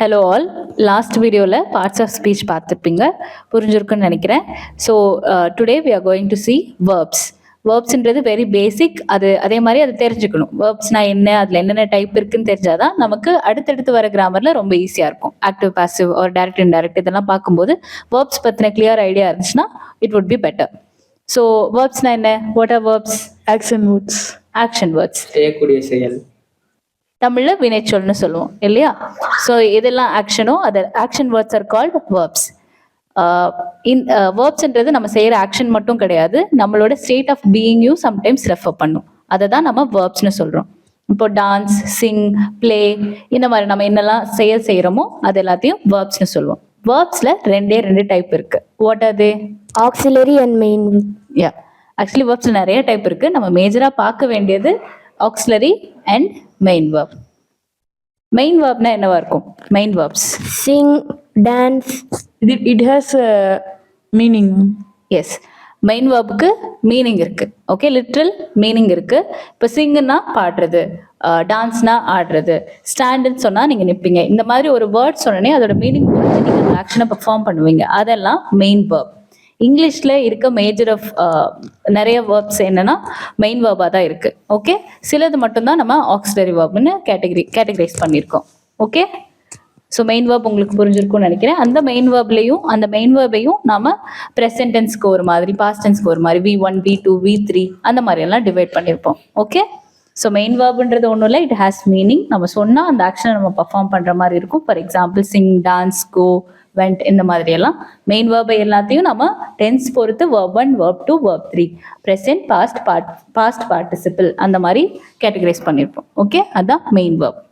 Hello all. Last வீடியோவில் parts of speech பார்த்துருப்பீங்க, புரிஞ்சிருக்குன்னு நினைக்கிறேன். So today we are going to see verbs. வேர்ப்ஸ்ன்றது வெரி பேசிக். அதே மாதிரி அது தெரிஞ்சுக்கணும். வேர்ப்ஸ்னா என்ன, அதில் என்னென்ன டைப் இருக்குன்னு தெரிஞ்சாதான் நமக்கு அடுத்தடுத்து வர கிராமரில் ரொம்ப ஈஸியாக இருக்கும். ஆக்டிவ், பாசிவ் ஒரு டைரக்ட், இன்டைரக்ட் இதெல்லாம் பார்க்கும்போது வேர்ப்ஸ் பற்றின கிளியர் ஐடியா இருந்துச்சுன்னா it would be better. So வேர்ப்ஸ்னா என்ன? What are verbs? Action words. Action words, செய்யக்கூடிய செயல். தமிழ்ல வினைச்சொல்னு சொல்லுவோம் இல்லையா? ஸோ இதெல்லாம் ஆக்ஷனோ, அது action words are called verbs. வேர்ப்ஸ்ன்றது நம்ம செய்யற ஆக்ஷன் மட்டும் கிடையாது, நம்மளோட ஸ்டேட் ஆஃப் பீயிங்கையும் சம்டைம்ஸ் ரெஃபர் பண்ணும். அதை தான் நம்ம வேர்ப்ஸ்னு சொல்றோம். இப்போ டான்ஸ், சிங், பிளே இந்த மாதிரி நம்ம என்னெல்லாம் செய்யறோமோ அது எல்லாத்தையும் வேர்ப்ஸ்னு சொல்லுவோம். வேர்ப்ஸ்ல ரெண்டு டைப் இருக்கு. What are they? Auxiliary and main. Yeah, actually வேர்ப்ஸ்ல நிறைய டைப் இருக்கு. நம்ம மேஜரா பார்க்க வேண்டியது auxiliary and main verb. Main வேர்ப்னா என்னவா இருக்கும்? Main verbs sing, dance. It has a meaning. Yes, main வேர்புக்கு மீனிங் இருக்கு. ஓகே, லிட்ரல் மீனிங் இருக்கு. இப்போ சிங்குன்னா பாடுறது, டான்ஸ்னா ஆடுறது, ஸ்டாண்டுன்னு சொன்னா நீங்க நிற்பீங்க. இந்த மாதிரி ஒரு வேர்ட் சொன்னோடனே அதோட மீனிங் புரிஞ்சு நீங்க அந்த ஆக்ஷனை பெர்ஃபார்ம் பண்ணுவீங்க. அதெல்லாம் மெயின் வேர்ப். இங்கிலீஷ்ல இருக்க மேஜர் ஆஃப் நிறைய வேர்ப்ஸ் என்னன்னா மெயின் வேர்பாக தான் இருக்கு. ஓகே, சிலது மட்டும்தான் நம்ம ஆக்சிலரி வேர்ப்னு கேட்டகரைஸ் பண்ணியிருக்கோம். ஓகே, ஸோ மெயின் வேர்ப் உங்களுக்கு புரிஞ்சிருக்கும்னு நினைக்கிறேன். அந்த மெயின் வேர்பையும் நாம ப்ரெசன்ட் டென்ஸ்க்கு ஒரு மாதிரி, பாஸ்ட் டென்ஸ்க்கு ஒரு மாதிரி, V1, V2, V3 அந்த மாதிரி எல்லாம் டிவைட் பண்ணியிருப்போம். ஓகே, ஸோ மெயின் வேர்ப்ன்றது ஒன்றும் இல்லை, இட் ஹேஸ் மீனிங். நம்ம சொன்னால் அந்த ஆக்ஷனை நம்ம பர்ஃபார்ம் பண்ணுற மாதிரி இருக்கும். For example sing, dance, go, went இந்த மாதிரி எல்லாம் மெயின் வேர்பை எல்லாத்தையும் நம்ம டென்ஸ் பொறுத்து verb 1, verb 2, verb 3, present, past participle அந்த மாதிரி கேட்டகரைஸ் பண்ணியிருப்போம். ஓகே, அதான் main verb.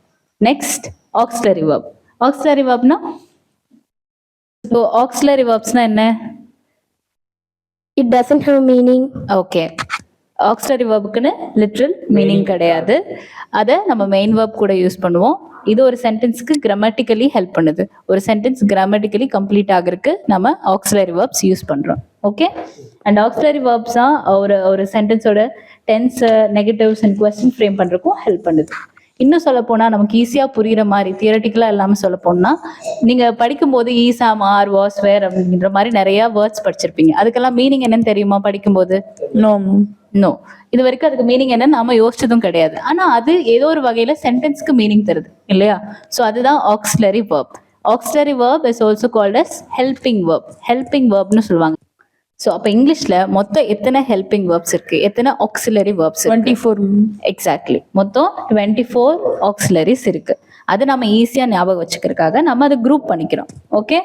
Next auxiliary verb. Auxiliary வேர்ப்னா, ஸோ ஆக்சிலரி வேர்ப்ஸ்னா என்ன? It doesn't have meaning. Okay, auxiliary வேர்புக்குன்னு லிட்ரல் மீனிங் கிடையாது. அதை நம்ம மெயின் வேர்ப் கூட யூஸ் பண்ணுவோம். இது ஒரு சென்டென்ஸ்க்கு கிராமட்டிக்கலி ஹெல்ப் பண்ணுது. ஒரு சென்டென்ஸ் கிராமட்டிக்கலி கம்ப்ளீட் ஆகிறதுக்கு நம்ம ஆக்சிலரி வேர்ப்ஸ் யூஸ் பண்றோம். ஓகே, அண்ட் ஆக்சிலரி வேர்ப்ஸ் தான் ஒரு சென்டென்ஸோட tense, negatives and question frame பண்றதுக்கும் ஹெல்ப் பண்ணுது. இன்னும் சொல்ல போனா நமக்கு ஈஸியா புரியுற மாதிரி, தியரட்டிக்கலா இல்லாம சொல்ல போனா, நீங்க படிக்கும்போது ஈசாம், ஆர், வாஸ், வேர் அப்படின்ற மாதிரி நிறைய வேர்ட்ஸ் படிச்சிருப்பீங்க. அதுக்கெல்லாம் மீனிங் என்னன்னு தெரியுமா படிக்கும்போது? நோ, இது வரைக்கும் அதுக்கு மீனிங் என்னன்னு நாம யோசிச்சதும் கிடையாது. ஆனா அது ஏதோ ஒரு வகையில சென்டென்ஸ்க்கு மீனிங் தருது இல்லையா? ஸோ அதுதான் auxiliary verb. Auxiliary verb is also called as helping verb. Helping வேர்ப்னு சொல்லுவாங்க. ஸோ அப்போ இங்கிலீஷ்ல மொத்தம் எத்தனை ஹெல்பிங் வேர்ப்ஸ் இருக்கு, எத்தனை ஆக்சிலரி வேர்ப்ஸ்? 24. எக்ஸாக்ட்லி, மொத்தம் 24 ஆக்சிலரிஸ் இருக்கு. அது நம்ம ஈஸியா ஞாபகம் வச்சுக்கிறதுக்காக நம்ம அதை குரூப் பண்ணிக்கிறோம். ஓகே,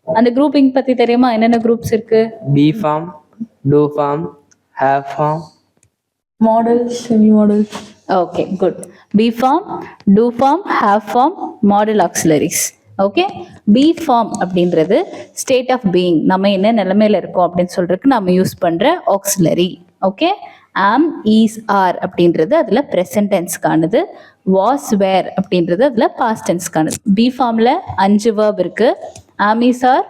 அந்த குரூப்பிங் பத்தி தெரியுமா? என்னென்ன குரூப்ஸ் இருக்கு? Be form, do form, have form, models, semi models. Okay, good. Be form, do form, have form, modal auxiliaries. Okay, be form அப்படின்றது ஸ்டேட் ஆஃப் பீயிங், நம்ம என்ன நிலைமையில இருக்கோம் அப்படின்னு சொல்றதுக்கு நம்ம யூஸ் பண்ற auxiliary. Okay, am, is, are அப்படின்றது அதுல ப்ரெசன்ட் டென்ஸ்க்கானது. வாஸ், வேர் அப்படின்றது அதுல பாஸ்ட் டென்ஸ்க்கானது. பி ஃபார்ம்ல 5 வேர்ப் இருக்கு. Am, is, are,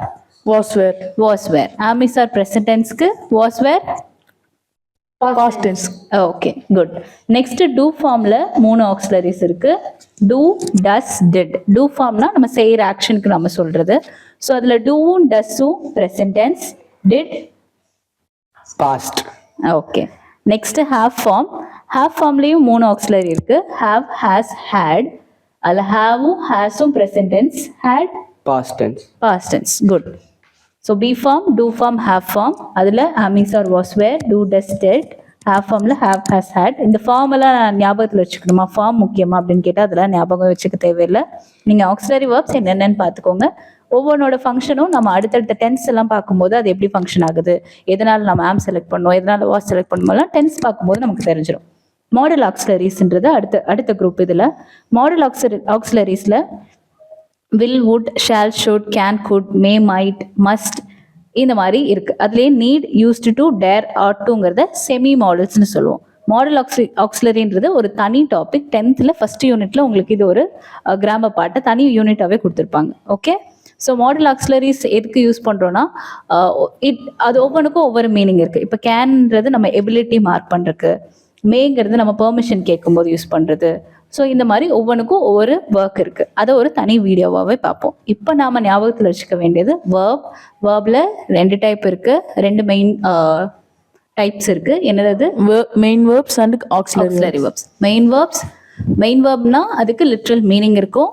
Was, were. Was, were. Am, is, are present டென்ஸ்க்கு, was, were Past tense. Okay, good. Next do ஃபார்ம்ல 3 ஆக்சிலரிஸ் இருக்கு. Do, does, did. டூ ஃபார்ம்னா நம்ம செய்யற ஆக்ஷனுக்கு நம்ம சொல்றது. ஸோ அதுல டூவும் டஸ்ஸும் present tense, did Past. Okay. Next have form. Have ஃபார்ம்லயும் 3 ஆக்சிலரி இருக்கு. Have, has, had. அதுல ஹேவும் ஹேஸும் present tense, had Past tense. Past tense. Good. So B form, do form, have form. அதில் am, is, are, was, were, do, does, did. Have ஃபார்மில் have, has, had. இந்த form எல்லாம் ஞாபகத்தில் வச்சுக்கணுமா? Form முக்கியமா அப்படின்னு கேட்டால் அதெல்லாம் ஞாபகம் வச்சுக்க தேவையில்லை. நீங்கள் ஆக்சிலரி வேர்ப்ஸ் என்னென்னு பார்த்துக்கோங்க. ஒவ்வொன்றோட ஃபங்க்ஷனும் நம்ம அடுத்தடுத்த டென்ஸ் எல்லாம் பார்க்கும்போது அது எப்படி ஃபங்க்ஷன் ஆகுது, எதனால் நம்ம ஆம் செலக்ட் பண்ணோம், எதனால் வாஸ் செலக்ட் பண்ணும்போதெல்லாம் டென்ஸ் பார்க்கும்போது நமக்கு தெரிஞ்சிடும். மாடல் ஆக்சிலரிஸ்ன்றது அடுத்த குரூப். இதில் மாடல் ஆக்சிலரிஸில் will, would, shall, should, can, could, may, might, must இந்த மாதிரி இருக்கு. அதுலேயே need, used to, dare, ought டுங்கிறத செமி மாடல்ஸ்னு சொல்லுவோம். மாடல் ஆக்சிலரின்றது ஒரு தனி டாபிக். 10th ஃபர்ஸ்ட் யூனிட்ல உங்களுக்கு இது ஒரு கிராமர் பாட்டை தனி யூனிட்டாகவே கொடுத்துருப்பாங்க. ஓகே, ஸோ மாடல் ஆக்சிலரிஸ் எதுக்கு யூஸ் பண்ணுறோன்னா, அது ஒவ்வொன்றுக்கும் ஒவ்வொரு மீனிங் இருக்குது. இப்போ கேன்ன்றது நம்ம எபிலிட்டி மார்க் பண்ணுறதுக்கு, மேங்கிறது நம்ம பெர்மிஷன் கேட்கும்போது யூஸ் பண்ணுறது, ஸோ இந்த மாதிரி ஒவ்வொன்றுக்கும் ஒவ்வொரு ஒர்க் இருக்குது. அதை ஒரு தனி வீடியோவாகவே பார்ப்போம். இப்போ நாம் ஞாபகத்தில் வச்சுக்க வேண்டியது வேர்பில் 2 டைப் இருக்குது, 2 மெயின் டைப்ஸ் இருக்குது. என்னது? Main verbs and auxiliary verbs. Main வேர்ப்னா அதுக்கு லிட்ரல் மீனிங் இருக்கும்.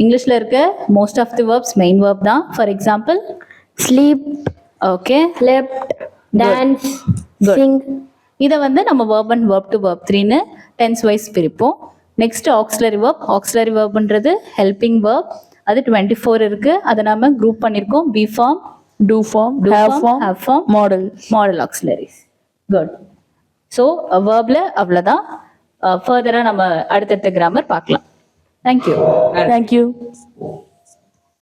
இங்கிலீஷில் இருக்க most of the verbs main verb தான். For example sleep, okay, slept, dance, sing. இதை வந்து நம்ம verb 1 verb 2 verb 3ன்னு டென்ஸ் வைஸ் பிரிப்போம். நெக்ஸ்ட் ஆக்ஸிலரி வேர்ப்ன்றது ஹெல்பிங் வேர்ப். அது 24 இருக்கு. அதை நாம குரூப் பண்ணியிருக்கோம். Be form, Do form, have form, model auxiliaries. Good. So வேர்ப்ல அவ்வளோதான். ஃபர்தராக நம்ம அடுத்தடுத்த கிராமர் பார்க்கலாம். தேங்க்யூ. Thank you.